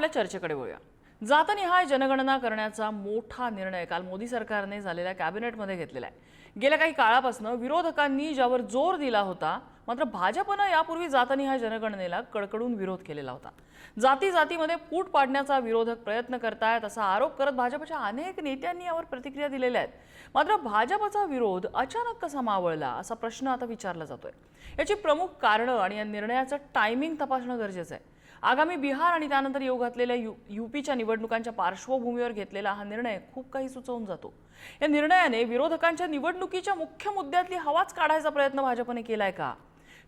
आपल्या चर्चेकडे वळूया। जातनिहाय जनगणना करण्याचा मोठा निर्णय काल मोदी सरकारने झालेल्या कॅबिनेटमध्ये घेतलेला आहे। गेल्या काही काळापासून विरोधकांनी ज्यावर जोर दिला होता, मात्र भाजपने यापूर्वी जातनिहाय जनगणनेला कडकडून विरोध केलेला होता। जाती जातीमध्ये फूट पाडण्याचा विरोधक प्रयत्न करतायत असा आरोप करत भाजपच्या अनेक नेत्यांनी यावर प्रतिक्रिया दिलेल्या आहेत। मात्र भाजपचा विरोध अचानक कसा मावळला असा प्रश्न आता विचारला जातोय। याची प्रमुख कारणं आणि या निर्णयाचं टायमिंग तपासणं गरजेचं आहे। आगामी बिहार आणि त्यानंतर येऊ घातलेल्या यूपीच्या निवडणुकांच्या पार्श्वभूमीवर घेतलेला हा निर्णय खूप काही सुचवून जातो। या निर्णयाने विरोधकांच्या निवडणुकीच्या मुख्य मुद्द्यातली हवाच काढायचा प्रयत्न भाजपने केलाय का?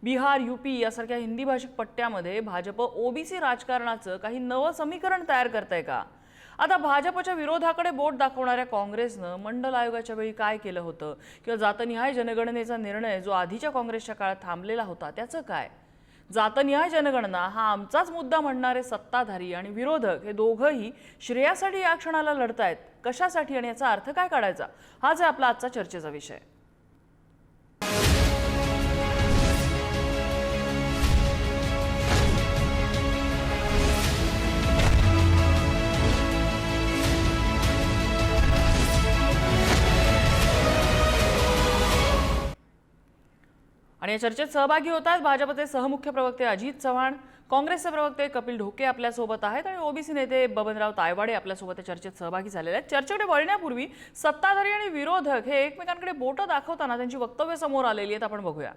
बिहार, यूपी यासारख्या हिंदी भाषिक पट्ट्यामध्ये भाजप ओबीसी राजकारणाचं काही नवं समीकरण तयार करतंय का? आता भाजपच्या विरोधाकडे बोट दाखवणाऱ्या काँग्रेसनं मंडल आयोगाच्या वेळी काय केलं होतं किंवा जातनिहाय जनगणनेचा निर्णय जो आधीच्या काँग्रेसच्या काळात थांबलेला होता त्याचं काय? जातनिहाय जनगणना हा आमचाच मुद्दा म्हणणारे सत्ताधारी आणि विरोधक हे दोघंही श्रेयासाठी या क्षणाला लढतायत। कशासाठी आणि याचा अर्थ काय काढायचा, हाच आहे आपला आजचा चर्चेचा विषय। आणि या चर्चेत सहभागी होत आहेत भाजपचे सहमुख्य प्रवक्ते अजित चव्हाण, काँग्रेसचे प्रवक्ते कपिल ढोके आपल्यासोबत आहेत आणि ओबीसी नेते बबनराव तायवाडे आपल्यासोबत या चर्चेत सहभागी झालेले आहेत। चर्चेकडे वळण्यापूर्वी सत्ताधारी आणि विरोधक हे एकमेकांकडे बोटं दाखवताना त्यांची वक्तव्य समोर आलेली आहेत, आपण बघूया।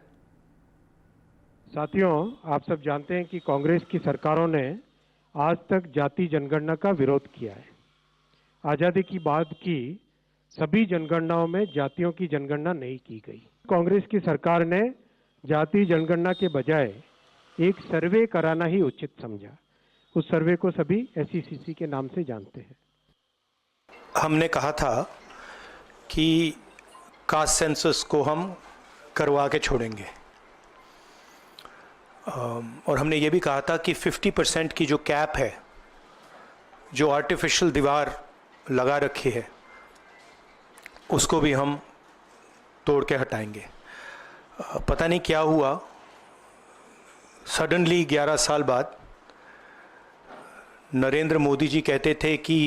साथियों, आप सब जानते हैं कि कांग्रेस की सरकारों ने आज तक जाति जनगणना का विरोध किया है। आज़ादी की बाद की सभी जनगणनाओं में जातियों की जनगणना नहीं की गई। कांग्रेस की सरकार ने जाति जनगणना के बजाय एक सर्वे कराना ही उचित समझा। उस सर्वे को सभी एसईसीसी के नाम से जानते हैं। हमने कहा था कि कास्ट सेंसस को हम करवा के छोड़ेंगे और हमने ये भी कहा था कि 50% की जो कैप है, जो आर्टिफिशियल दीवार लगा रखी है, उसको भी हम तोड़ के हटाएंगे। पता नहीं क्या हुआ, सडनली 11 साल बाद नरेंद्र मोदी जी कहते थे कि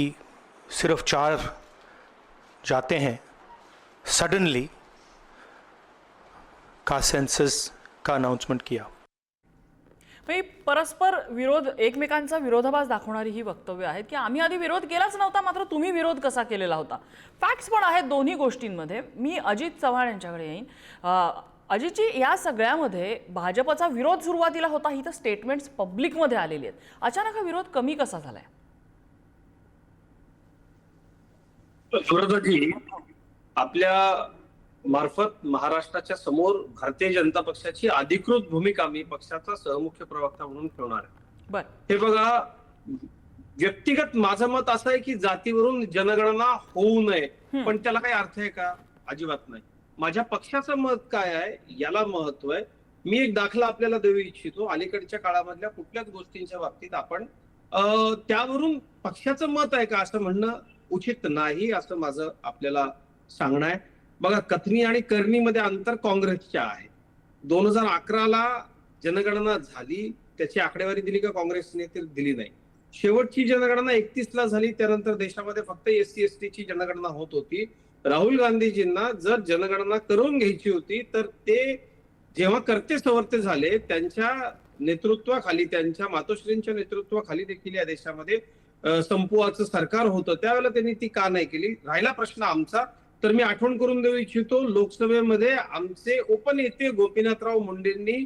सिर्फ 4 जाते हैं, सडनली कास्ट सेंसस का अनाउंसमेंट किया। परस्पर विरोध, एकमेकांचा विरोधाभास दाखवणारी ही वक्तव्य आहेत की आम्ही आधी विरोध केलाच नव्हता, मात्र तुम्ही विरोध कसा केलेला होता। फॅक्ट्स पण आहेत दोन्ही गोष्टींमध्ये। मी अजित चव्हाण यांच्याकडे येईन। अजितजी, या सगळ्यामध्ये भाजपचा विरोध सुरुवातीला होता, ही तर स्टेटमेंट्स पब्लिकमध्ये आलेली आहेत। अचानक हा विरोध कमी कसा झालाय? सुरतजी, आपल्या मार्फत महाराष्ट्राच्या समोर भारतीय जनता पक्षाची अधिकृत भूमिका मी पक्षाचा सहमुख्य प्रवक्ता म्हणून ठेवणार आहे। बर, हे बघा, व्यक्तिगत माझं मत असं आहे की जातीवरून जनगणना होऊ नये, पण त्याला काही अर्थ आहे का? अजिबात नाही। माझ्या पक्षाचं मत काय आहे याला महत्व आहे। मी एक दाखला आपल्याला देऊ इच्छितो। अलीकडच्या काळामधल्या कुठल्याच गोष्टींच्या बाबतीत आपण त्यावरून पक्षाचं मत आहे का असं म्हणणं उचित नाही, असं माझं आपल्याला सांगणं आहे। बघा, कथनी आणि कर्णीमध्ये अंतर काँग्रेसच्या आहे। 2011ला जनगणना झाली, त्याची आकडेवारी दिली का काँग्रेसने? तर दिली नाही। शेवटची जनगणना 31ला झाली, त्यानंतर देशामध्ये फक्त एससी एसटी ची जनगणना होत होती। राहुल गांधीजींना जर जनगणना करून घ्यायची होती तर ते जेव्हा करते सवर्ते झाले, त्यांच्या नेतृत्वाखाली, त्यांच्या मातोश्रींच्या नेतृत्वाखाली देखील या देशामध्ये संपुआचं सरकार होतं, त्यावेळेला त्यांनी ती का नाही केली? राहिला प्रश्न आमचा, तर मी आठवण करून देऊ इच्छितो, लोकसभेमध्ये आमचे उपनेते गोपीनाथराव मुंडेंनी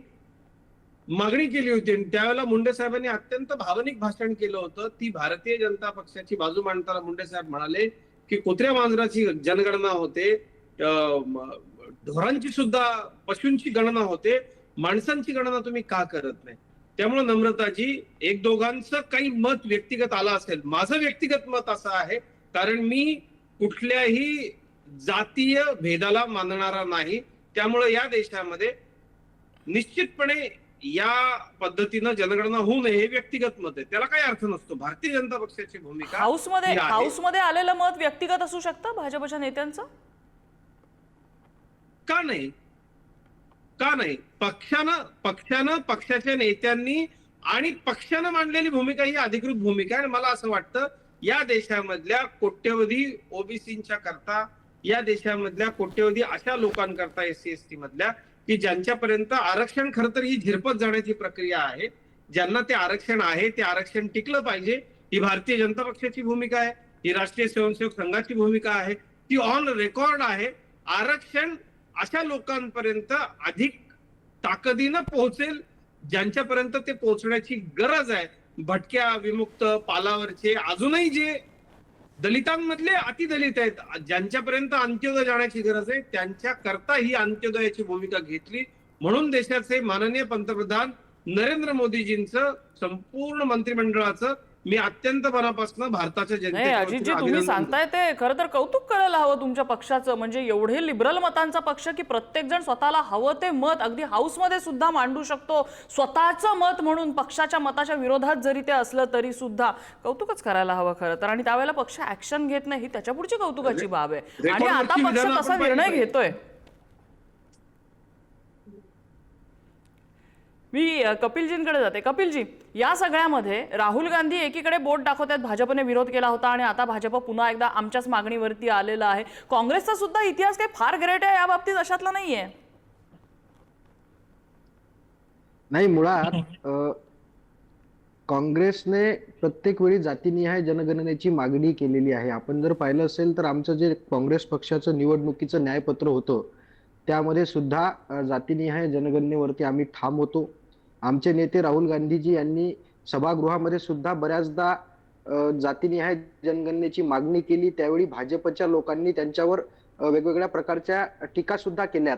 मागणी केली होती आणि त्यावेळेला मुंडे साहेबांनी अत्यंत भावनिक भाषण केलं होतं। ती भारतीय जनता पक्षाची बाजू मांडताना मुंडे साहेब म्हणाले की कुत्र्या मांजराची जनगणना होते, ढोरांची सुद्धा, पशूंची गणना होते, माणसांची गणना तुम्ही का करत नाही? त्यामुळे नम्रताजी, एक दोघांचं काही मत व्यक्तिगत आलं असेल, माझं व्यक्तिगत मत असं आहे, कारण मी कुठल्याही जातीय भेदाला मानणारा नाही। त्यामुळे या देशामध्ये निश्चितपणे या पद्धतीनं जनगणना होऊ नये हे व्यक्तिगत मत आहे, त्याला काही अर्थ नसतो। भारतीय जनता पक्षाची भूमिका हाऊसमध्ये आलेलं मत व्यक्तिगत असू शकतं भाजपच्या नेत्यांचं? का नाही? का नाही? पक्षाच्या नेत्यांनी आणि पक्षानं मांडलेली भूमिका ही अधिकृत भूमिका आहे. आणि मला असं वाटतं या देशामधल्या कोट्यवधी ओबीसींच्या करता, या देशामधल्या कोट्यवधी अशा लोकांकरता SC ST मधल्या की ज्यांच्यापर्यंत आरक्षण खरं तर ही झिरपत जाण्याची प्रक्रिया आहे, ज्यांना ते आरक्षण आहे ते आरक्षण टिकलं पाहिजे, ही भारतीय जनता पक्षाची भूमिका आहे, ही राष्ट्रीय स्वयंसेवक संघाची भूमिका आहे, ती ऑन रेकॉर्ड आहे. आरक्षण अशा लोकांपर्यंत अधिक ताकदीनं पोहोचेल ज्यांच्यापर्यंत ते पोहोचण्याची गरज आहे. भटक्या, विमुक्त, पालावरचे, अजूनही जे दलितांमधले अतिदलित आहेत, ज्यांच्यापर्यंत अंत्योदय जाण्याची गरज आहे, त्यांच्या करता ही अंत्योदयाची भूमिका घेतली. म्हणून देशाचे माननीय पंतप्रधान नरेंद्र मोदीजींचं, संपूर्ण मंत्रिमंडळाचं मी अत्यंत मनापासून भारताच्या नाही अजितजी, तुम्ही सांगताय ते खरं तर कौतुक करायला हवं तुमच्या पक्षाचं. म्हणजे एवढे लिबरल मतांचा पक्ष की प्रत्येक जण स्वतःला हवं ते मत अगदी हाऊसमध्ये सुद्धा मांडू शकतो, स्वतःचं मत म्हणून. पक्षाच्या मताच्या विरोधात जरी ते असलं तरी सुद्धा कौतुकच करायला हवं खरं तर. आणि त्यावेळेला पक्ष ऍक्शन घेत नाही ही त्याच्या पुढची कौतुकाची बाब आहे. आणि आता पक्ष तसा निर्णय घेतोय. मी कपिलजींकडे जाते. कपिलजी, या सगळ्यामध्ये राहुल गांधी एकीकडे बोट दाखवतात, भाजपने विरोध केला होता आणि आता भाजप पुन्हा एकदा आमच्याच मागणीवरती आलेला आहे. काँग्रेसचा सुद्धा इतिहास काही फार ग्रेट आहे या बाबतीत अशातला नाहीये. नाही, मुळात काँग्रेसने प्रत्येक वेळी जातीनिहाय जनगणनेची मागणी केलेली आहे. आपण जर पाहिलं असेल तर आमचं जे काँग्रेस पक्षाचं निवडणुकीचं न्यायपत्र होतं त्यामध्ये सुद्धा जातीनिहाय जनगणनेवरती आम्ही ठाम होतो. आमचे नेते राहुल गांधीजी यांनी सभागृहामध्ये सुद्धा बऱ्याचदा जातीनिहाय जनगणनेची मागणी केली. त्यावेळी भाजपच्या लोकांनी त्यांच्यावर वेगवेगळ्या प्रकारच्या टीका सुद्धा केल्यात.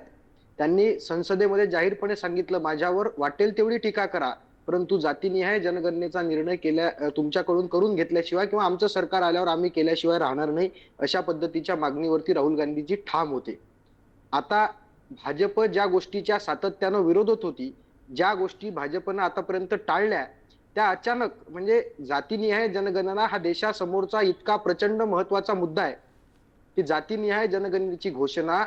त्यांनी संसदेमध्ये जाहीरपणे सांगितलं, माझ्यावर वाटेल तेवढी टीका करा, परंतु जातीनिहाय जनगणनेचा निर्णय तुमच्याकडून करून घेतल्याशिवाय किंवा आमचं सरकार आल्यावर आम्ही केल्याशिवाय राहणार नाही, अशा पद्धतीच्या मागणीवरती राहुल गांधीजी ठाम होते. आता भाजप ज्या गोष्टीच्या सातत्यानं विरोधत होती, ज्या गोष्टी भाजपनं आतापर्यंत टाळल्या, त्या अचानक म्हणजे जातीनिहाय जनगणना हा देशासमोरचा इतका प्रचंड महत्वाचा मुद्दा आहे की जातीनिहाय जनगणनेची घोषणा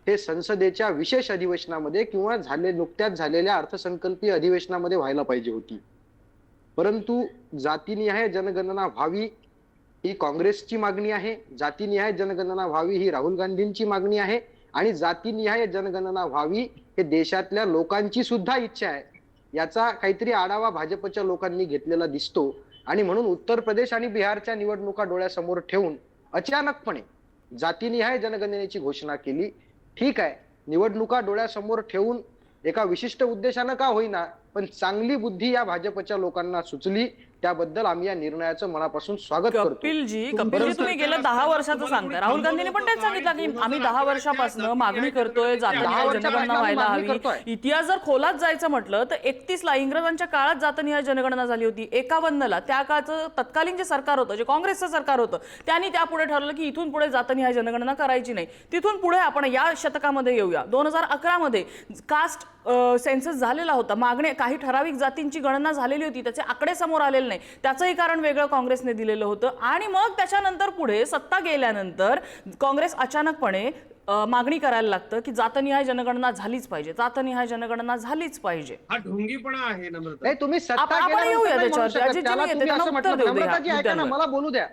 हे संसदेच्या विशेष अधिवेशनामध्ये किंवा नुकत्याच झालेल्या अर्थसंकल्पीय अधिवेशनामध्ये व्हायला पाहिजे होती. परंतु जातीनिहाय जनगणना व्हावी ही काँग्रेसची मागणी आहे, जातीनिहाय जनगणना व्हावी ही राहुल गांधींची मागणी आहे आणि जातीनिहाय जनगणना व्हावी हे देशातल्या लोकांची सुद्धा इच्छा आहे. याचा काहीतरी आढावा भाजपच्या लोकांनी घेतलेला दिसतो आणि म्हणून उत्तर प्रदेश आणि बिहारच्या निवडणुका डोळ्यासमोर ठेवून अचानकपणे जातीनिहाय जनगणनेची घोषणा केली. ठीक आहे, निवडणुका डोळ्यासमोर ठेवून एका विशिष्ट उद्देशानं का होईना पण चांगली बुद्धी या भाजपच्या लोकांना सुचली, त्याबद्दल आम्ही या निर्णयाचं मनापासून स्वागत करतो. कपिलजी, तुम्ही गेल्या 10 वर्षाचं सांगताय. राहुल गांधींनी पण तेच सांगितलं की आम्ही 10 वर्षापासून मागणी करतोय, जातीनिहाय जनगणना व्हायला हवी. इतिहास जर खोलात जायचं म्हटलं तर 31ला इंग्रजांच्या काळात जातीनिहाय जनगणना झाली होती. 51ला त्या काळचं तत्कालीन जे सरकार होतं, जे काँग्रेसचं सरकार होतं, त्यांनी त्यापुढे ठरवलं की इथून पुढे जातीनिहाय जनगणना करायची नाही. तिथून पुढे आपण या शतकामध्ये येऊया. 2011 मध्ये कास्ट सेन्सस झालेला होता, मागणे काही ठराविक जातींची गणना झालेली होती, त्याचे आकडे समोर आलेले नाही, त्याचंही कारण वेगळं काँग्रेसने दिलेलं होतं. आणि मग त्याच्यानंतर पुढे सत्ता गेल्यानंतर काँग्रेस अचानकपणे मागणी करायला लागतं की जातनिहाय जनगणना झालीच पाहिजे, जातनिहाय जनगणना झालीच पाहिजे. हा ढोंगीपणा आहे नम्रता. नाही, तुम्ही सत्ता आपण येऊया त्याच्यावर. ऐका ना, मला बोलू द्या.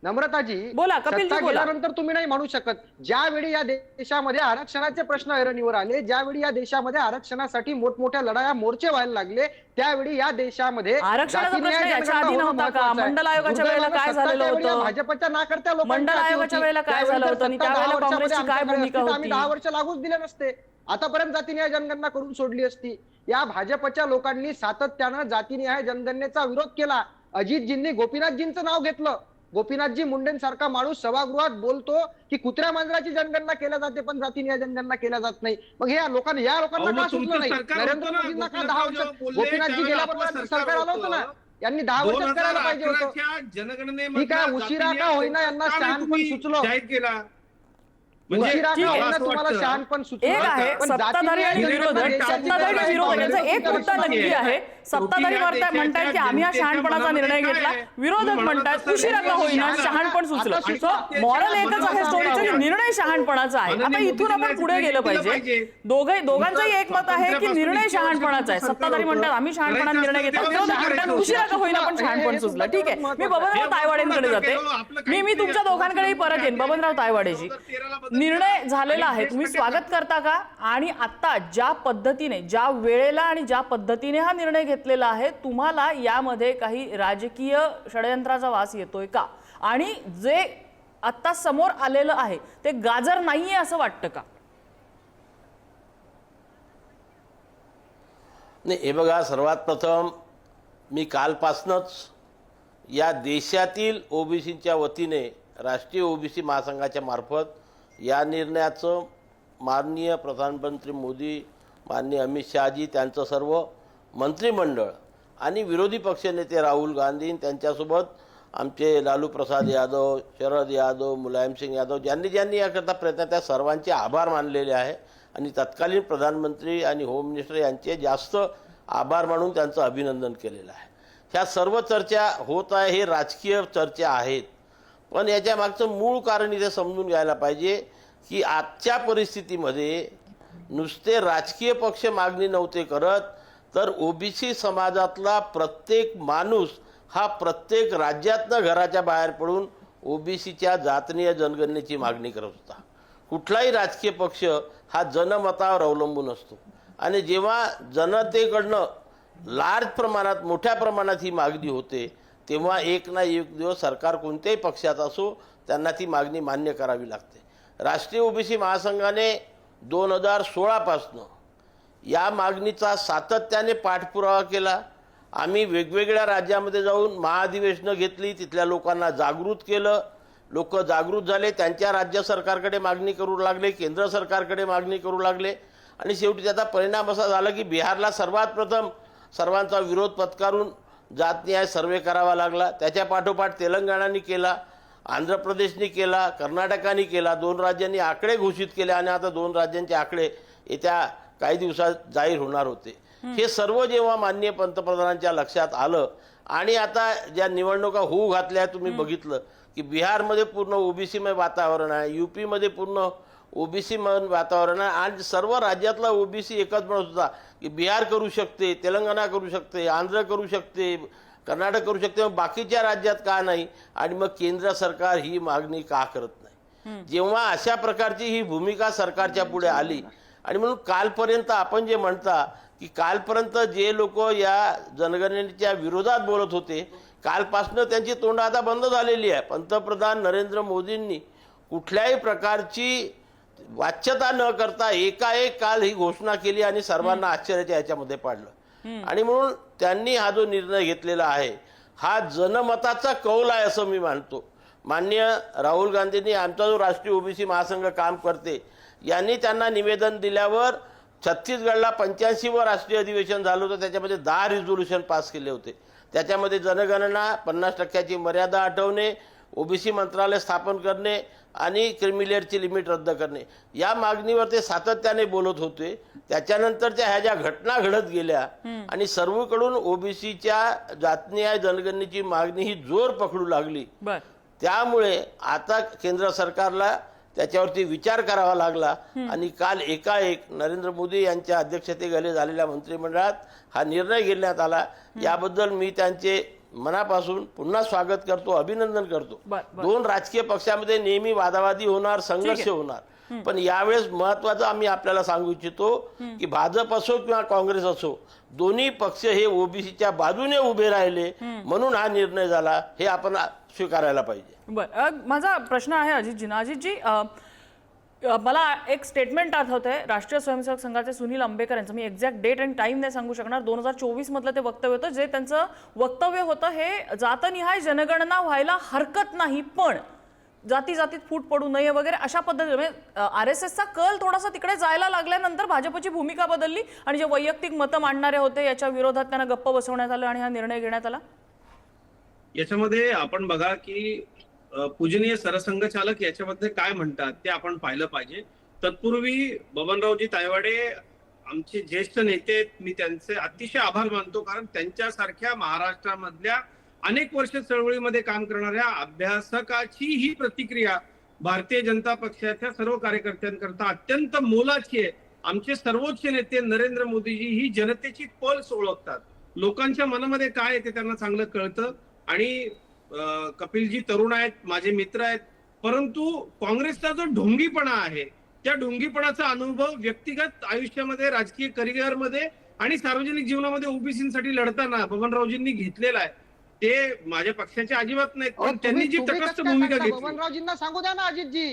नम्रताजी, बोला, कपिलजी सत्ता बोला. गेल्यानंतर तुम्ही नाही म्हणू शकत. ज्यावेळी या देशामध्ये आरक्षणाचे प्रश्न ऐरणीवर आले, ज्यावेळी या देशामध्ये आरक्षणासाठी मोठमोठ्या लढाया मोर्चे व्हायला लागले, त्यावेळी या देशामध्ये आरक्षणाचा प्रश्न याच्या आधी नव्हता का? मंडल आयोगाच्या वेळेला काय झालेलं होतं? भाजपच्या नाकर्त्या लोकांची मंडल आयोगाच्या वेळेला काय झालं होतं आणि त्यावेळेला काँग्रेसची काय भूमिका होती? आम्ही 10 वर्ष लागूच दिले नसते, आतापर्यंत जातीनिहाय जनगणना करून सोडली असती. या भाजपच्या लोकांनी सातत्यानं जातीनिहाय जनगणनेचा विरोध केला. अजितजींनी गोपीनाथजींचं नाव घेतलं. गोपीनाथजी मुंडेंसारखा माणूस सभागृहात बोलतो की कुत्र्या मांजराची जनगणना केल्या जाते पण जातीनिहाय जनगणना केल्या जात नाही. मग या लोकांना का सुचलं नाही? नरेंद्र मोदींना का 10 वर्ष? गोपीनाथजी गेल्यापर्यंत सरकार आलं होतं ना, यांनी 10 वर्ष करायला पाहिजे होतं. जनगणनेमध्ये ठीक आहे, उशिरा का होईना यांना शहाणपण सुचलं. जाहीर केला. उशिरा का होईना तुम्हाला शहाणपण सुचलं. एक आहे सत्ताधारी आणि विरोधक, सत्ताधारी विरोधक यांचा एक मुद्दा नक्की आहे सत्ताधारी म्हणतायत की आम्ही हा शहाणपणाचा निर्णय घेतला, विरोधक म्हणतात उशिरा का होईना शहाणपण सुचलं. सो मॉरल एकच आहे स्टोरीचं की निर्णय शहाणपणाचा आहे. आता इथून आपण पुढे गेलं पाहिजे. दोघांचंही एक मत आहे की निर्णय शहाणपणाचा आहे. सत्ताधारी म्हणतात आम्ही शहाणपणाचा निर्णय घेतला, विरोधक म्हणतात उशिरा का होईना पण शहाणपण सुचलं. ठीक आहे, मी बबनराव तायवाडेंकडे जाते. मी तुमच्या दोघांकडेही परत येईन. बबनराव तायवाडेजी, निर्णय झालेला आहे, तुम्ही स्वागत करता का? आणि आता ज्या पद्धतीने, ज्या वेळेला आणि ज्या पद्धतीने हा निर्णय घेतलेला आहे, तुम्हाला यामध्ये काही राजकीय षडयंत्राचा वास येतोय का? आणि जे आता समोर आलेलं आहे ते गाजर नाहीये असं वाटतं का? नाही, हे बघा, सर्वात प्रथम मी कालपासूनच या देशातील ओबीसीच्या वतीने राष्ट्रीय ओबीसी महासंघाच्या मार्फत या निर्णयाचं माननीय प्रधानमंत्री मोदी, माननीय अमित शहाजी, त्यांचं सर्व मंत्रिमंडळ आणि विरोधी पक्षनेते राहुल गांधी, त्यांच्यासोबत आमचे लालू प्रसाद यादव, शरद यादव, मुलायम सिंग यादव, ज्यांनी याकरता प्रयत्न, त्या सर्वांचे आभार मानलेले आहे. आणि तत्कालीन प्रधानमंत्री आणि होम मिनिस्टर यांचे जास्त आभार मानून त्यांचं अभिनंदन केलेलं आहे. ह्या सर्व चर्चा होत आहे, हे राजकीय चर्चा आहेत, पण याच्या मागचं मूळ कारण इथे समजून घ्यायला पाहिजे की आजच्या परिस्थितीमध्ये नुसते राजकीय पक्ष मागणी नव्हते करत, तर ओबीसी समाजातला प्रत्येक माणूस हा प्रत्येक राज्यातनं घराच्या बाहेर पडून ओबीसीच्या जातीय जनगणनेची मागणी करत होता. कुठलाही राजकीय पक्ष हा जनमतावर अवलंबून असतो आणि जेव्हा जनतेकडनं लार्ज प्रमाणात, मोठ्या प्रमाणात ही मागणी होते, तेव्हा एक ना एक दिवस सरकार कोणत्याही पक्षात असो त्यांना ती मागणी मान्य करावी लागते. राष्ट्रीय ओबीसी महासंघाने 2016 पासून या मागणीचा सातत्याने पाठपुरावा केला. आम्ही वेगवेगळ्या राज्यामध्ये जाऊन महाअधिवेशनं घेतली, तिथल्या लोकांना जागृत केलं. लोक जागृत झाले, त्यांच्या राज्य सरकारकडे मागणी करू लागले, केंद्र सरकारकडे मागणी करू लागले आणि शेवटी त्याचा परिणाम असा झाला की बिहारला सर्वात प्रथम सर्वांचा विरोध पत्करून जात न्याय सर्वे करावा लागला. त्याच्या पाठोपाठ तेलंगणाने केला, आंध्र प्रदेशने केला, कर्नाटकाने केला. 2 राज्यांनी आकडे घोषित केले आणि आता 2 राज्यांचे आकडे येत्या काही दिवसात जाहीर होणार होते. हे सर्व जेव्हा माननीय पंतप्रधानांच्या लक्षात आलं आणि आता ज्या निवडणुका होऊ घातल्या, तुम्ही बघितलं की बिहारमध्ये पूर्ण ओबीसीमय वातावरण आहे, यूपीमध्ये पूर्ण ओबीसीमय वातावरण आहे आणि सर्व राज्यातला ओबीसी एकच म्हणत होता की बिहार करू शकते, तेलंगणा करू शकते, आंध्र करू शकते, कर्नाटक करू शकते, मग बाकीच्या राज्यात का नाही? आणि मग केंद्र सरकार ही मागणी का करत नाही? जेव्हा अशा प्रकारची ही भूमिका सरकारच्या पुढे आली आणि म्हणून कालपर्यंत आपण जे म्हणता की कालपर्यंत जे लोक या जनगणनेच्या विरोधात बोलत होते, कालपासून त्यांची तोंड आता बंद झालेली आहे. पंतप्रधान नरेंद्र मोदींनी कुठल्याही प्रकारची वाच्यता न करता एकाएक काल ही घोषणा केली आणि सर्वांना आश्चर्याच्या याच्यामध्ये पाडलं. आणि म्हणून त्यांनी हा जो निर्णय घेतलेला आहे हा जनमताचा कौल आहे असं मी मानतो. माननीय राहुल गांधींनी, आमचा जो राष्ट्रीय ओबीसी महासंघ काम करते, यांनी त्यांना निवेदन दिल्यावर छत्तीसगडला 85वं राष्ट्रीय अधिवेशन झालं होतं. त्याच्यामध्ये 10 रिझोल्युशन पास केले होते. त्याच्यामध्ये जनगणना, 50% मर्यादा हटवणे, ओबीसी मंत्रालय स्थापन करणे आणि क्रिमिलेअरची लिमिट रद्द करणे, या मागणीवर ते सातत्याने बोलत होते. त्याच्यानंतरच्या ह्या ज्या घटना घडत गेल्या आणि सर्वकडून ओबीसीच्या जातीय जनगणनेची मागणी ही जोर पकडू लागली, त्यामुळे आता केंद्र सरकारला त्याच्यावरती विचार करावा लागला आणि काल एकाएक नरेंद्र मोदी यांच्या अध्यक्षतेखाली झालेल्या मंत्रिमंडळात हा निर्णय घेण्यात आला. याबद्दल मी त्यांचे मनापासून पुन्हा स्वागत करतो, अभिनंदन करतो. 2 राजकीय पक्षामध्ये नेहमी वादावादी होणार, संघर्ष होणार, पण यावेळेस महत्वाचं आम्ही आपल्याला सांगू इच्छितो की भाजप असो किंवा काँग्रेस असो, दोन्ही पक्ष हे ओबीसीच्या बाजूने उभे राहिले म्हणून हा निर्णय झाला, हे आपण स्वीकारायला पाहिजे. बरं, माझा प्रश्न आहे अजितजींना. अजितजी, मला एक स्टेटमेंट आठवतंय राष्ट्रीय स्वयंसेवक संघाचे सुनील अंबेकर यांचं, मी एक्झॅक्ट डेट आणि टाइम नाही सांगू शकणार, 2024 मधलं ते वक्तव्य होतं. जे त्यांचं वक्तव्य होतं हे जातनिहाय जनगणना व्हायला हरकत नाही, पण जाती जातीत फूट पडू नये वगैरे अशा पद्धतीने. RSSचा कल थोडासा तिकडे जायला लागल्यानंतर भाजपची भूमिका बदलली आणि जे वैयक्तिक मतं मांडणारे होते याच्या विरोधात त्यांना गप्प बसवण्यात आलं आणि हा निर्णय घेण्यात आला. याच्यामध्ये आपण बघा की पूजनीय सरसंघचालक याच्यामध्ये काय म्हणतात ते आपण पाहिलं पाहिजे. तत्पूर्वी बबनरावजी तायवाडे आमचे ज्येष्ठ नेते आहेत, मी त्यांचे अतिशय आभार मानतो, कारण त्यांच्यासारख्या महाराष्ट्रामधल्या अनेक वर्ष चळवळीमध्ये काम करणाऱ्या अभ्यासकाची ही प्रतिक्रिया भारतीय जनता पक्षाच्या सर्व कार्यकर्त्यांकरता अत्यंत मोलाची आहे. आमचे सर्वोच्च नेते नरेंद्र मोदीजी ही जनतेची पल्स ओळखतात, लोकांच्या मनामध्ये काय आहे ते त्यांना चांगलं कळतं. आणि कपिलजी तरुण आहेत, माझे मित्र आहेत, परंतु काँग्रेसचा जो ढोंगीपणा आहे त्या ढोंगीपणाचा अनुभव व्यक्तिगत आयुष्यामध्ये, राजकीय करिअरमध्ये आणि सार्वजनिक जीवनामध्ये ओबीसीसाठी लढताना बबनरावजींनी घेतलेला आहे. ते माझ्या पक्षाचे अजिबात नाहीत, पण त्यांनी जी तटस्थ भूमिका घेतली. बबनरावजींना सांगू द्या ना अजितजी,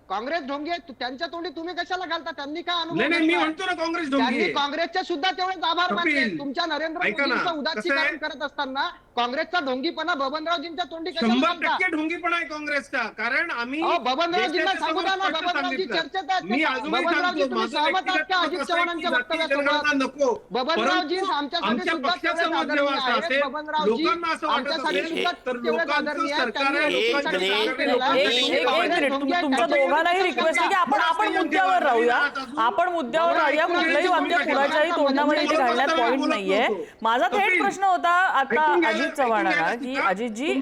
काँग्रेस ढोंगी आहे, त्यांच्या तोंडी तुम्ही कशाला घालता? त्यांनी काय अनुभव नाही, मी घेतलाय? म्हणतो ना काँग्रेस ढोंगी त्यांनी आहे. काँग्रेसचे सुद्धा तेवढेच आभार मानले. कपिल, तुमच्या नरेंद्र ऐका ना, मोदींचं कसं उदासीकरण आहे? करत असताना काँग्रेसचा ढोंगीपणा बबनरावजींच्या तोंडी कशाला 100% घालता? ढोंगीपणा आहे काँग्रेसचा, कारण आम्ही बबनरावजींना देशाच्या सांगू द्या ना, समोर स्पष्ट बबनरावजी सांगितलं. चर्चेत आहेत. मी अजूनही बबनरावजी सांगतो, तुम्ही माझं सहमत आहात का व्यक्तिगत अजित मत असं आहे की चव्हाणांच्या जाती वक्तव्यासोबत? जनगणना नको. बबनरावजी परंतु आमच्यासाठी आमच्या सुद्धा पक्षाचं तेवढेच मत जेव्हा आदरणीय असं आहेत. असेल, बबनरावजी लोकांना असं वाटत आमच्यासाठी असेल सुद्धा तर तेवढेच लोकांचं आदरणीय आहेत. सरकार आहे, त्यांनी लोकांचं लोकांसाठी एक काम केलेलं आहे. एक मिनिट तुमच्या दोघांनाही रिक्वेस्ट आहे की आपण मुद्द्यावर राहूया, आपण मुद्द्यावर राहूया. कुठलंही वाक्य कुणाच्याही तोंडामध्ये इथे घालण्यात पॉईंट नाहीये. माझा थेट प्रश्न होता आता अजित चव्हाणांना की अजितजी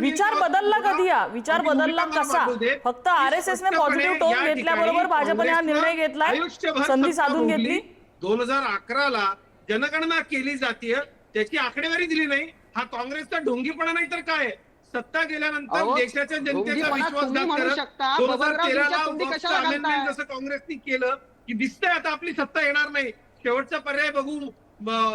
विचार बदलला कधी? विचार बदलला कसा? फक्त RSS ने पॉझिटिव्ह टोन घेतल्याबरोबर भाजपने हा निर्णय घेतलाय, संधी साधून घेतली. 2011ला जनगणना केली जाते, त्याची आकडेवारी दिली नाही. हा काँग्रेसचा ढोंगीपणा नाही तर काय? सत्ता गेल्यानंतर अहो, देशाच्या जनतेचा ढोंगीपणा विश्वासघात तुम्ही म्हणू करत शकता, 2013ला बबनरावजींच्या तोंडी वक्फ कशाला घालताय? अमेंडमेंट जसं काँग्रेसने केलं की दिसतंय आता आपली सत्ता येणार नाही, शेवटचा पर्याय बघू,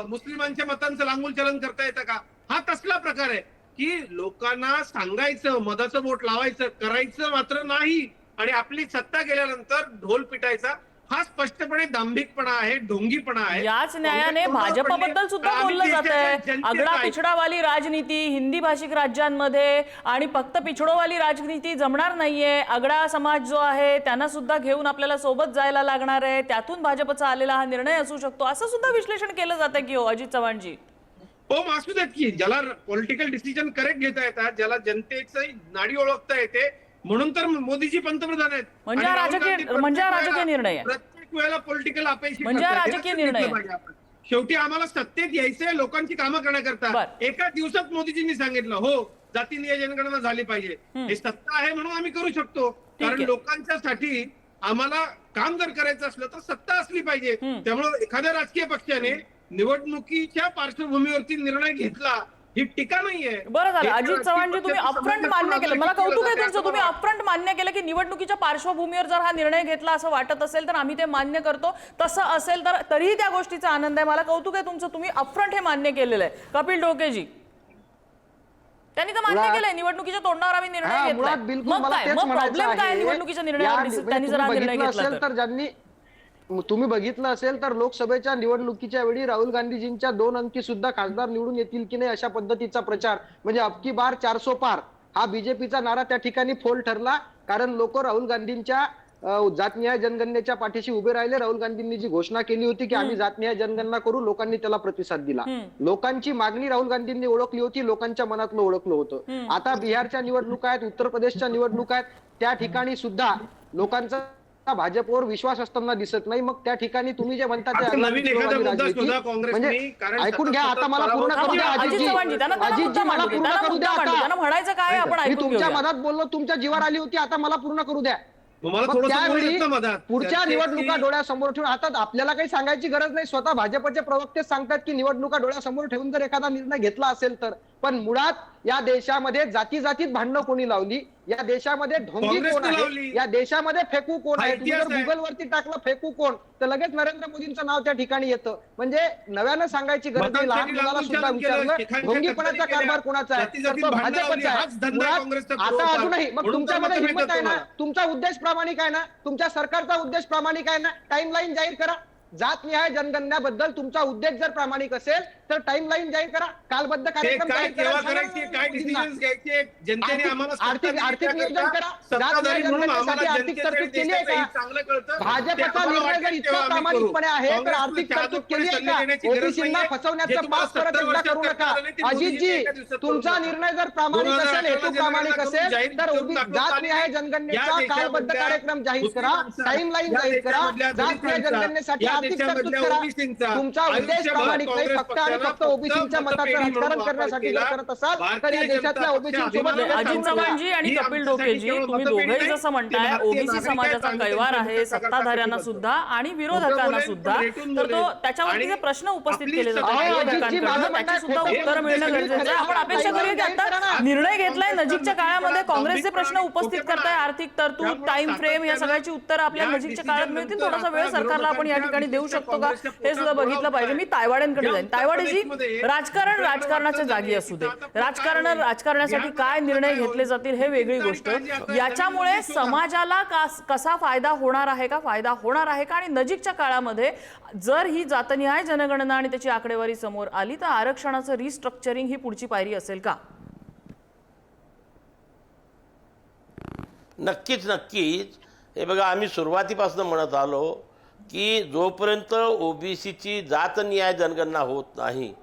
मुस्लिमांच्या मतांचं लांगुलचलन करता येतं का? हा तसला प्रकार आहे की लोकांना सांगायचं, मधाचं बोट लावायचं, करायचं मात्र नाही, आणि आपली सत्ता गेल्यानंतर ढोल पिटायचा. हा स्पष्टपणे दांभिकपणा आहे, ढोंगीपणा आहे. याच न्यायाने भाजपबद्दल सुद्धा बोललं जात आहे. आगळा पिछडावाली राजनीती हिंदी भाषिक राज्यांमध्ये आणि फक्त पिछडोवाली राजनीती जमणार नाहीये. आगळा समाज जो आहे त्यांना सुद्धा घेऊन आपल्याला सोबत जायला लागणार आहे, त्यातून भाजपचा आलेला हा निर्णय असू शकतो, असं सुद्धा विश्लेषण केलं जातं की हो अजित चव्हाणजी? हो, असू देत की, ज्याला पॉलिटिकल डिसिजन करेक्ट घेता येतात, ज्याला जनतेची नाडी ओळखता येते, म्हणून तर मोदीजी पंतप्रधान आहेत. म्हणजे आणि हा राहुल गांधी राजकीय निर्णय आहे. प्रत्येक वेळेला पॉलिटिकल अपेक्षा म्हणजे हा राजकीय निर्णय आहे. शेवटी आम्हाला सत्तेत यायचंय लोकांची कामं करण्याकरता. बर. एका दिवसात मोदीजींनी सांगितलं हो जातीय जनगणना झाली पाहिजे. हे सत्ता आहे म्हणून आम्ही करू शकतो, कारण आहे. लोकांच्यासाठी आम्हाला काम जर करायचं असलं तर सत्ता असली पाहिजे. त्यामुळे एखाद्या राजकीय पक्षाने निवडणुकीच्या पार्श्वभूमीवरती निर्णय घेतला ही टीका नाहीये. बरं झालं अजित चव्हाणजी, तुम्ही अपफ्रंट मान्य केलं, मला कौतुक आहे तुमचं, तुम्ही अपफ्रंट मान्य केलं की निवडणुकीच्या पार्श्वभूमीवर जर हा निर्णय घेतला असं वाटत असेल तर आम्ही ते मान्य करतो. तसं असेल तर तरीही त्या गोष्टीचा आनंद आहे. मला कौतुक आहे तुमचं, तुम्ही अपफ्रंट हे मान्य केलेलं आहे. कपिल ढोकेजी त्यांनी तर मान्य केलंय, निवडणुकीच्या तोंडावर आम्ही निर्णय घेतला. मग काय, मग प्रॉब्लेम काय निवडणुकीच्या निर्णयावर त्यांनी जर हा निर्णय घेतला तर? ज्यांनी तुम्ही बघितलं असेल तर लोकसभेच्या निवडणुकीच्या वेळी राहुल गांधीजींच्या 2 अंकी सुद्धा खासदार निवडून येतील की नाही अशा पद्धतीचा प्रचार, म्हणजे अबकी बार 400 पार हा बीजेपीचा नारा त्या ठिकाणी फोल ठरला. कारण लोक राहुल गांधींच्या जातनिहाय जनगणनेच्या पाठीशी उभे राहिले. राहुल गांधींनी जी घोषणा केली होती की आम्ही जातनिहाय जनगणना करू, लोकांनी त्याला प्रतिसाद दिला. लोकांची मागणी राहुल गांधींनी ओळखली होती, लोकांच्या मनातलं ओळखलं होतं. आता बिहारच्या निवडणुका आहेत, उत्तर प्रदेशच्या निवडणुका आहेत, त्या ठिकाणी सुद्धा लोकांचा भाजपवर विश्वास असताना दिसत नाही. मग त्या ठिकाणी तुम्ही जे म्हणता ते नवीन एखादा मुद्दा शोधा काँग्रेसने, म्हणजे कारण ऐकून घ्या, आता मला पूर्ण करू द्या अजित चव्हाणजी, त्यांना अजितजी मला पूर्ण करू द्या. त्यांना म्हणायचं काय आपण मी ऐकून तुमच्या घेऊया. मनात बोललो, तुमच्या जीवावर आली होती, आता मला पूर्ण करू द्या. मला मग थोडंसं त्यावेळी बोलू देत ना मधात. पुढच्या निवडणुका डोळ्यासमोर ठेवून, आता आपल्याला काही सांगायची गरज नाही, स्वतः भाजपचे प्रवक्ते सांगतात की निवडणुका डोळ्यासमोर ठेवून जर एखादा निर्णय घेतला असेल तर. पण मुळात या देशामध्ये जाती जातीत भांडणं कोणी लावली, या देशामध्ये ढोंगी कोण काँग्रेसने आहे, लावली. या देशामध्ये फेकू कोण हा आहे, तुम्ही इतिहास जर आहे. गुगल वरती टाकलं फेकू कोण तर लगेच नरेंद्र मोदींचं नाव त्या ठिकाणी येतं. म्हणजे नव्यानं सांगायची गरज नाही. लहान मतांसाठी मुलाला सुद्धा लांबून केलं, विचारलं शेखांच्या ढोंगीपणाचा कत्तली कारभार केल्या, कोणाचा आहे जाती-जातीत तर तो भांडणं लावली, भाजपचा हाच धंदा आहे. काँग्रेसचा मुळात पुरवठा. आता अजूनही मग म्हणून तुमच्यामध्ये तर मतं हिंमत आहे ना, भेटतात तुमचा उद्देश प्रामाणिक आहे ना, तुमच्या सरकारचा उद्देश प्रामाणिक आहे ना, टाइमलाईन जाहीर करा. जातनिहाय जनगणनेबद्दल तुमचा उद्देश जर प्रामाणिक असेल तर टाइमलाईन जाहीर करा, कालबद्ध ते कार्यक्रम काय जाहीर करा. केव्हा सांगा करायचे, ना काय मोदींना. डिसिजन घ्यायचे, जनतेने आम्हाला सत्ता आर्थिक दिली आर्थिक त्याकरता नियोजन करा. सत्ताधारी जात म्हणून जनतेसाठी आम्हाला आर्थिक जनतेचं तरतूद केली आहे देशाचं का? हित चांगलं कळतं. ते भाजपचा आम्हाला निर्णय वाटेल जर तेव्हा इतका आम्ही करू. प्रामाणिकपणे आहे तर काँग्रेसला आर्थिक चहा तरतूद दुपारी केली आहे सल्ले का? देण्याची गरज ओबीसींना नाहीये. फसवण्याचा जे तुम्हाला पाप परत 70 एकदा वर्षात करू नका. करता आलं नाही ते मोदीजींनी अजितजी, एका दिवसात करून तुमचा टाकलं. निर्णय जर प्रामाणिक असेल, 2018 हेतू प्रामाणिक जनगणना असेल जाहीर तर करून दाखवत जात आली. निहाय या जनगणनेचा देशामधल्या कालबद्ध कार्यक्रम जाहीर करा, मुस्लिमांचा, टाइमलाईन या जाहीर करा, देशामधल्या जात निहाय दलितांचा, जनगणनेसाठी या आर्थिक तरतूद देशामधल्या करा. ओबीसींचा, तुमचा उद्देश आयुष्यभर प्रामाणिक नाही, काँग्रेस फक्त आणि पक्षाला फक्त ओबीसींच्या फक्त मताचं मतपेढी म्हणून राजकारण वापर करण्यासाठी केला. जर करत असाल तर या भारतीय देशातल्या जनता ओबीसींसोबत पक्ष नका अजित करू नका. चव्हाणजी आणि ही कपिल आमच्यासाठी डोकेजी, केवळ तुम्ही मतपेढी दोघेही नाही, जसं ते म्हणताय भारतीय ओबीसी नागरिक आहेत, समाजाचा आम्ही कैवार त्यांच्या आहे हितासाठी सत्ताधाऱ्यांना करतो. सुद्धा आणि विरोधकांना बोलेल, सुद्धा, पण रेटून तर तो बोलेल. त्याच्यावरती जे आणि प्रश्न उपस्थित आपली केले जातात सत्ता- अजितजी, विरोधकांकडनं माझं त्याची सुद्धा म्हणणं आहे, उत्तर मिळणं गरजेचं आहे. आपण अपेक्षा करूया की आता निर्णय घेतलाय, नजीकच्या काळामध्ये काँग्रेसचे प्रश्न उपस्थित करताय, आर्थिक तरतूद, टाइम फ्रेम या सगळ्याची उत्तर आपल्या नजीकच्या काळात मिळतील. थोडासा वेळ सरकारला आपण या ठिकाणी देऊ शकतो का हे सुद्धा बघितलं पाहिजे. मी तायवाड्यांकडे जाईन. तायवाडेजी, राजकारण राजकारणाच्या जागी असू दे, राजकारणासाठी काय निर्णय घेतले जातील हे वेगळी गोष्ट. याच्यामुळे समाजाला कसा फायदा होणार आहे का, फायदा होणार आहे का, आणि नजीकच्या काळामध्ये जर ही जातनिहाय जनगणना आणि त्याची आकडेवारी समोर आली तर आरक्षणाचं रिस्ट्रक्चरिंग ही पुढची पायरी असेल का? नक्कीच नक्कीच. हे बघा, आम्ही सुरुवातीपासून म्हणत आलो की जोपर्यंत ओबीसीची जातनिहाय जनगणना होत नाही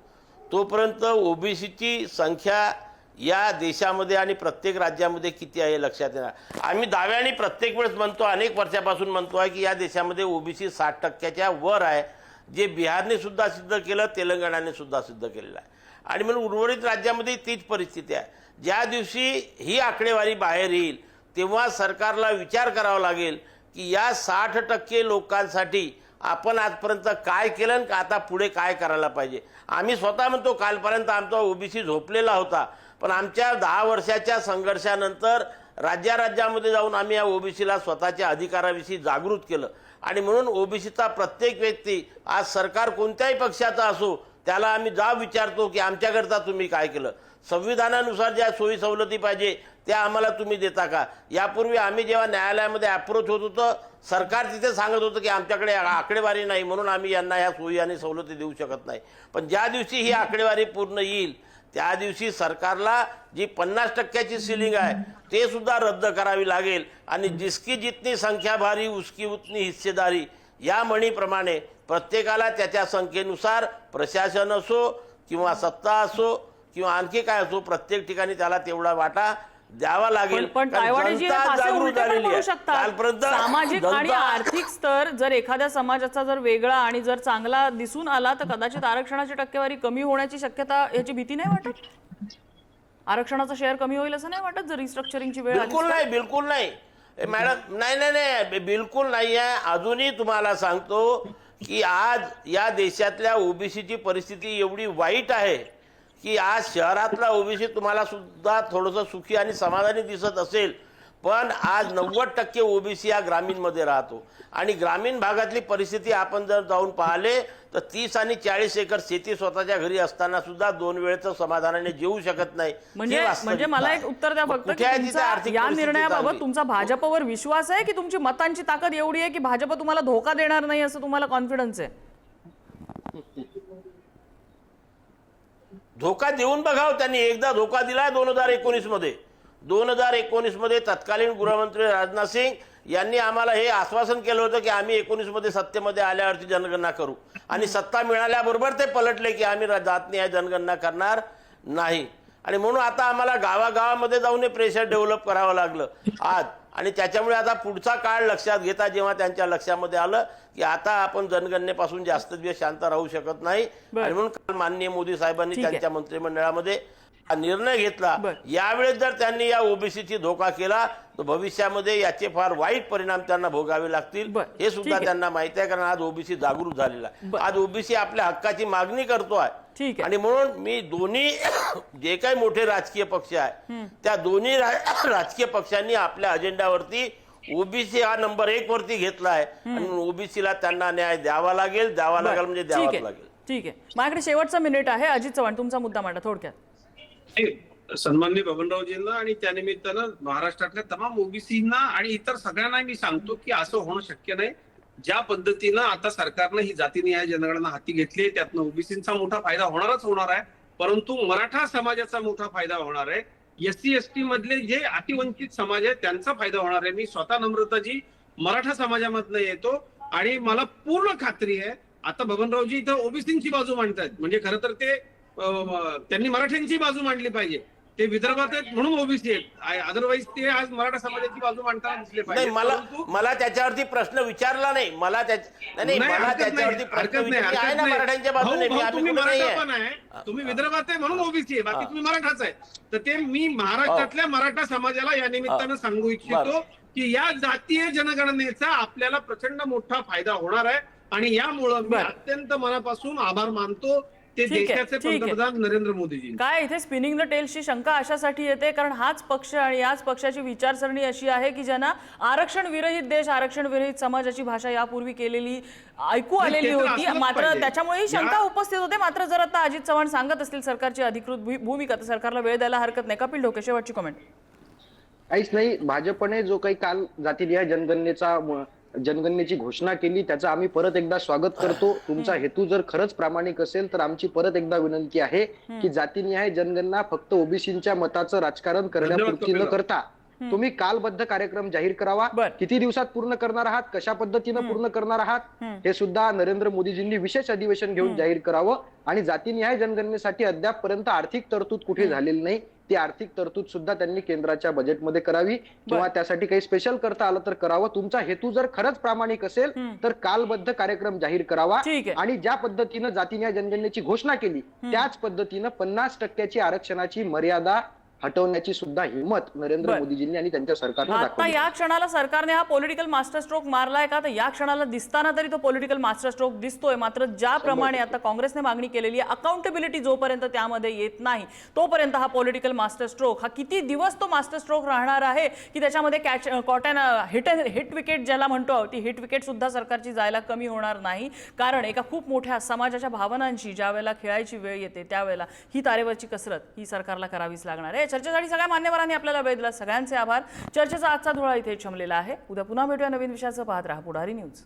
तोपर्यंत ओबीसीची संख्या या देशामध्ये आणि प्रत्येक राज्यामध्ये किती आहे लक्षात येणार. आम्ही दाव्याने प्रत्येक वेळेस म्हणतो, अनेक वर्षापासून म्हणतो आहे की या देशामध्ये ओबीसी 60% वर आहे, जे बिहारने सुद्धा सिद्ध केलं, तेलंगणाने सुद्धा सिद्ध केलेलं आहे. आणि म्हणून उर्वरित राज्यामध्ये तीच परिस्थिती आहे. ज्या दिवशी ही आकडेवारी बाहेर येईल तेव्हा सरकारला विचार करावा लागेल की या 60% लोकांसाठी आपण आजपर्यंत काय केलं आणि आता पुढे काय करायला पाहिजे. आम्ही स्वतः म्हणतो कालपर्यंत आमचा ओबीसी झोपलेला होता, पण आमच्या 10 वर्षाच्या संघर्षानंतर राज्यामध्ये जाऊन आम्ही या ओबीसीला स्वतःच्या अधिकाराविषयी जागृत केलं. आणि म्हणून ओबीसीचा प्रत्येक व्यक्ती, आज सरकार कोणत्याही पक्षाचा असो, त्याला आम्ही जाब विचारतो की आमच्याकरता तुम्ही काय केलं, संविधानानुसार ज्या सोयी सवलती पाहिजे त्या आम्हाला तुम्ही देता का. यापूर्वी आम्ही जेव्हा न्यायालयामध्ये अप्रोच होत होतं, सरकार तिथे सांगत होतं की आमच्याकडे आकडेवारी नाही म्हणून आम्ही यांना ह्या सोयी आणि सवलती देऊ शकत नाही. पण ज्या दिवशी ही आकडेवारी पूर्ण येईल त्या दिवशी सरकारला जी 50%ची सिलिंग आहे ते सुद्धा रद्द करावी लागेल. आणि जिसकी जितनी संख्या भारी उसकी उतनी हिस्सेदारी या म्हणीप्रमाणे प्रत्येकाला त्याच्या संख्येनुसार प्रशासन असो किंवा सत्ता असो किंवा आणखी काय असो, प्रत्येक ठिकाणी त्याला तेवढा वाटा द्यावा लागेल. पण तायवाडेजी असे उलटे पण करू शकतात. सामाजिक आणि आर्थिक स्तर जर एखाद्या समाजाचा जर वेगळा आणि जर चांगला दिसून आला तर कदाचित आरक्षणाची टक्केवारी कमी होण्याची शक्यता, याची भीती नाही वाटत? आरक्षणाचा शेअर कमी होईल असं नाही वाटत जर रिस्ट्रक्चरिंगची वेळ आली? बिलकुल नाही, बिलकुल नाही मॅडम, नाही, बिलकुल नाही आहे. अजूनही तुम्हाला सांगतो की आज या देशातल्या ओबीसीची परिस्थिती एवढी वाईट आहे की आज शहरातला ओबीसी तुम्हाला सुद्धा थोडंसं सुखी आणि समाधानी दिसत असेल, पण आज 90% ओबीसी हा ग्रामीणमध्ये राहतो. आणि ग्रामीण भागातली परिस्थिती आपण जर जाऊन पाहिले तर 30 आणि 40 एकर शेती स्वतःच्या घरी असताना सुद्धा 2 वेळेचं समाधानाने जेवू शकत नाही. म्हणजे मला एक उत्तर द्या फक्त, की तुमचा या निर्णयाबाबत तुमचा भाजपवर विश्वास आहे की तुमची मतांची ताकद एवढी आहे की भाजप तुम्हाला धोका देणार नाही असं तुम्हाला कॉन्फिडन्स आहे? धोका देऊन बघाव. त्यांनी एकदा धोका दिलाय 2019 मध्ये. 2019 मध्ये तत्कालीन गृहमंत्री राजनाथ सिंग यांनी आम्हाला हे आश्वासन केलं होतं की आम्ही 19 मध्ये सत्तेमध्ये आल्यावरती जनगणना करू, आणि सत्ता मिळाल्याबरोबर ते पलटले की आम्ही जातनिहाय जनगणना करणार नाही. आणि म्हणून आता आम्हाला गावागावामध्ये जाऊन प्रेशर डेव्हलप करावं लागलं आज. आणि त्याच्यामुळे आता पुढचा काळ लक्षात घेता जेव्हा त्यांच्या लक्षामध्ये आलं की आता आपण जनगणनेपासून जास्त दिवस शांत राहू शकत नाही, आणि म्हणून काल माननीय मोदी साहेबांनी त्यांच्या मंत्रिमंडळामध्ये हा निर्णय घेतला. यावेळेस जर त्यांनी या ओबीसीची धोका केला तर भविष्यामध्ये याचे फार वाईट परिणाम त्यांना भोगावे लागतील, हे सुद्धा त्यांना माहिती आहे. कारण आज ओबीसी जागृत झालेला आहे, आज ओबीसी आपल्या हक्काची मागणी करतोय. आणि म्हणून मी दोन्ही जे काही मोठे राजकीय पक्ष आहे त्या दोन्ही राजकीय पक्षांनी आपल्या अजेंडावरती ओबीसी हा नंबर 1 वरती घेतला आहे, आणि ओबीसीला त्यांना न्याय द्यावा लागेल म्हणजे द्यावाच लागेल. ठीक आहे, माझ्याकडे शेवटचा मिनिट आहे. अजित चव्हाण, तुमचा मुद्दा मांडा थोडक्यात. सन्माननीय बबनरावजींना आणि त्यानिमित्तानं महाराष्ट्रातल्या तमाम ओबीसींना आणि इतर सगळ्यांना मी सांगतो की असं होणं शक्य नाही. ज्या पद्धतीनं आता सरकारनं ही जातीनिहाय जनगणना हाती घेतली आहे, त्यातनं ओबीसीचा मोठा फायदा होणारच होणार आहे, परंतु मराठा समाजाचा मोठा फायदा होणार आहे. एससी एसटी मधले जे अतिवंचित समाज आहे त्यांचा फायदा होणार आहे. मी स्वतः नम्रताजी मराठा समाजामधनं येतो आणि मला पूर्ण खात्री आहे आता बबनरावजी इथं ओबीसींची बाजू मांडतात, म्हणजे खरं तर ते त्यांनी मराठ्यांची बाजू मांडली पाहिजे. ते विदर्भात आहेत म्हणून ओबीसी आहेत, अदरवाईज ते आज मराठा समाजाची बाजू मांडताना दिसले नाही, पाहिजे. मला त्याच्यावरती प्रश्न विचारला नाही. मला त्याच्यावरती प्रश्न विचारला आहे ना मराठ्यांच्या बाजूने. तुम्ही मराठा पण आहे, तुम्ही विदर्भात आहे म्हणून ओबीसी आहे, बाकी तुम्ही मराठाच आहे. तर ते मी महाराष्ट्रातल्या मराठा समाजाला या निमित्तानं सांगू इच्छितो की या जातीय जनगणनेचा आपल्याला प्रचंड मोठा फायदा होणार आहे आणि यामुळं मी अत्यंत मनापासून आभार मानतो ते देशाचे पंतप्रधान नरेंद्र मोदीजी. काय इथे स्पिनिंग द टेल्सची शंका अशासाठी येते कारण हाच पक्ष आणि याच पक्षाची विचारसरणी अशी आहे की ज्यांना आरक्षण विरहित देश, आरक्षण विरहित समाजाची भाषा यापूर्वी केलेली ऐकू आलेली होती. मात्र त्याच्यामुळे ही शंका उपस्थित होते. मात्र जर आता अजित चव्हाण सांगत असतील सरकारची अधिकृत भूमिका तर सरकारला वेळ द्यायला हरकत नाही. कपिल ढोके, शेवटची कमेंट. काहीच नाही, भाजपने जो काही काल जातीनिहाय जनगणनेची घोषणा केली त्याचं आम्ही परत एकदा स्वागत करतो. तुमचा हेतू जर खरंच प्रामाणिक असेल तर आमची परत एकदा विनंती आहे की जातीनिहाय जनगणना फक्त ओबीसींच्या मताचं राजकारण करण्यापुरती न करता तुम्ही कालबद्ध कार्यक्रम जाहीर करावा. किती दिवसात पूर्ण करणार आहात, कशा पद्धतीनं पूर्ण करणार आहात हे सुद्धा नरेंद्र मोदीजींनी विशेष अधिवेशन घेऊन जाहीर करावं. आणि जातीनिहाय जनगणनेसाठी अद्यापपर्यंत आर्थिक तरतूद कुठे झालेली नाही, ती आर्थिक तरतूद सुद्धा त्यांनी केंद्राच्या बजेटमध्ये करावी किंवा त्यासाठी काही स्पेशल करता आलं तर करावं. तुमचा हेतू जर खरंच प्रामाणिक असेल तर कालबद्ध कार्यक्रम जाहीर करावा आणि ज्या पद्धतीनं जातीनिहाय जनगणनेची घोषणा केली त्याच पद्धतीनं 50% आरक्षणाची मर्यादा हटवण्याची सुद्धा हिंमत नरेंद्र मोदीजींनी आणि त्यांच्या सरकारने आता दाखवली. या क्षणाला सरकारने हा पॉलिटिकल मास्टर स्ट्रोक मारलाय का? तर या क्षणाला दिसताना तरी तो पॉलिटिकल मास्टर स्ट्रोक दिसतोय. मात्र ज्याप्रमाणे आता काँग्रेसने मागणी केलेली आहे अकाउंटेबिलिटी जोपर्यंत त्यामध्ये येत नाही तोपर्यंत हा पॉलिटिकल मास्टर स्ट्रोक हा किती दिवस तो मास्टर स्ट्रोक राहणार आहे की त्याच्यामध्ये कॉटन हिट विकेट ज्याला म्हणतो ती हिट विकेट सुद्धा सरकारची जायला कमी होणार नाही. कारण एका खूप मोठ्या समाजाच्या भावनांची ज्या वेळेला खेळायची वेळ येते त्यावेळेला ही तारेवरची कसरत ही सरकारला करावीच लागणार आहे. चर्चेसाठी सगळ्या मान्यवरांनी आपल्याला वेळ दिला, सगळ्यांचे आभार. चर्चेचा आजचा धुळा इथे थांबलेला आहे. उद्या पुन्हा भेटूया नवीन विषयाचं. पाहत राहा पुढारी न्यूज.